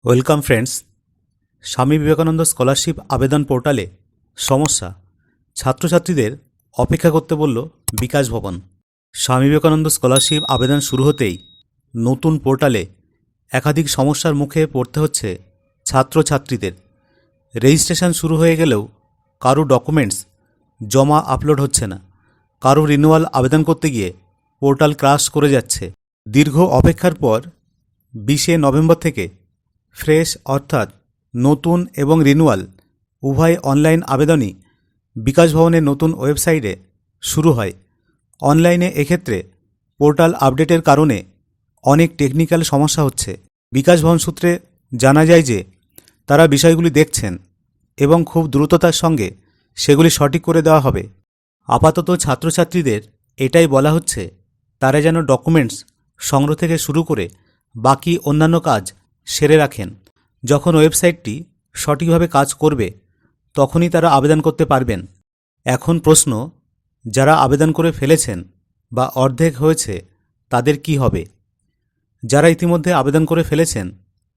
Welcome friends. Swami Vivekananda scholarship আবেদন পোর্টালে সমস্যা, ছাত্রছাত্রীদের অপেক্ষা করতে বলল বিকাশ ভবন। স্বামী বিবেকানন্দ স্কলারশিপ আবেদন শুরু হতেই নতুন পোর্টালে একাধিক সমস্যার মুখে পড়তে হচ্ছে ছাত্রছাত্রীদের। রেজিস্ট্রেশন শুরু হয়ে গেলেও কারো ডকুমেন্টস জমা আপলোড হচ্ছে না, কারো রিনিউয়াল আবেদন করতে গিয়ে পোর্টাল ক্র্যাশ করে যাচ্ছে। দীর্ঘ অপেক্ষার পর 20শে নভেম্বর থেকে ফ্রেশ অর্থাৎ নতুন এবং রিনিউয়াল উভয় অনলাইন আবেদনই বিকাশ ভবনের নতুন ওয়েবসাইটে শুরু হয়। অনলাইনে এক্ষেত্রে পোর্টাল আপডেটের কারণে অনেক টেকনিক্যাল সমস্যা হচ্ছে। বিকাশ ভবন সূত্রে জানা যায় যে তারা বিষয়গুলি দেখছেন এবং খুব দ্রুততার সঙ্গে সেগুলি সঠিক করে দেওয়া হবে। আপাতত ছাত্রছাত্রীদের এটাই বলা হচ্ছে তারা যেন ডকুমেন্টস সংগ্রহ থেকে শুরু করে বাকি অন্যান্য কাজ সেরে রাখেন। যখন ওয়েবসাইটটি সঠিকভাবে কাজ করবে তখনই তারা আবেদন করতে পারবেন। এখন প্রশ্ন, যারা আবেদন করে ফেলেছেন বা অর্ধেক হয়েছে তাদের কি হবে? যারা ইতিমধ্যে আবেদন করে ফেলেছেন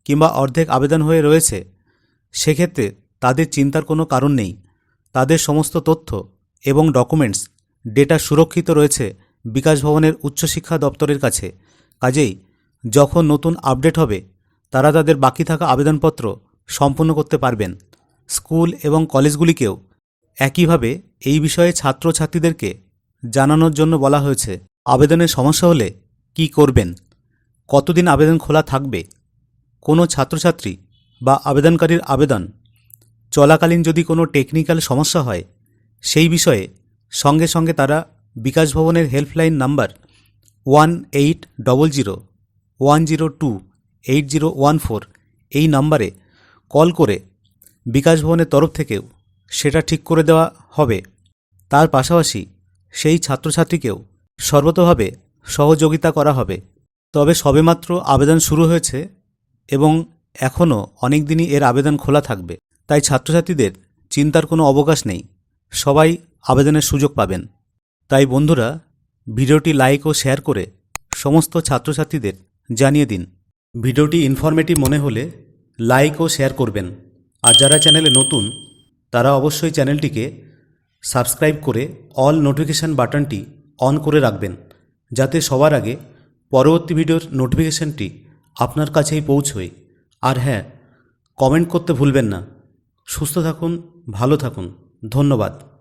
কিংবা অর্ধেক আবেদন হয়ে রয়েছে সেক্ষেত্রে তাদের চিন্তার কোনো কারণ নেই। তাদের সমস্ত তথ্য এবং ডকুমেন্টস ডেটা সুরক্ষিত রয়েছে বিকাশ ভবনের উচ্চশিক্ষা দপ্তরের কাছে। কাজেই যখন নতুন আপডেট হবে তারা তাদের বাকি থাকা আবেদনপত্র সম্পূর্ণ করতে পারবেন। স্কুল এবং কলেজগুলিকেও একইভাবে এই বিষয়ে ছাত্রছাত্রীদেরকে জানানোর জন্য বলা হয়েছে। আবেদনের সমস্যা হলে কি করবেন, কতদিন আবেদন খোলা থাকবে, কোনো ছাত্রছাত্রী বা আবেদনকারীর আবেদন চলাকালীন যদি কোনো টেকনিক্যাল সমস্যা হয় সেই বিষয়ে সঙ্গে সঙ্গে তারা বিকাশ ভবনের হেল্পলাইন নাম্বার 1800102801 এই নাম্বারে কল করে বিকাশ ভবনের তরফ থেকেও সেটা ঠিক করে দেওয়া হবে। তার পাশাপাশি সেই ছাত্রছাত্রীকেও সর্বতোভাবে সহযোগিতা করা হবে। তবে সবেমাত্র আবেদন শুরু হয়েছে এবং এখনও অনেক দিনই এর আবেদন খোলা থাকবে, তাই ছাত্রছাত্রীদের চিন্তার কোনো অবকাশ নেই, সবাই আবেদনের সুযোগ পাবেন। তাই বন্ধুরা, ভিডিওটি লাইক ও শেয়ার করে সমস্ত ছাত্রছাত্রীদের জানিয়ে দিন। ভিডিওটি ইনফরমেটিভ মনে হলে লাইক ও শেয়ার করবেন। আর যারা চ্যানেলে নতুন তারা অবশ্যই চ্যানেলটিকে সাবস্ক্রাইব করে অল নোটিফিকেশান বাটনটি অন করে রাখবেন, যাতে সবার আগে পরবর্তী ভিডিওর নোটিফিকেশানটি আপনার কাছেই পৌঁছয়। আর হ্যাঁ, কমেন্ট করতে ভুলবেন না। সুস্থ থাকুন, ভালো থাকুন, ধন্যবাদ।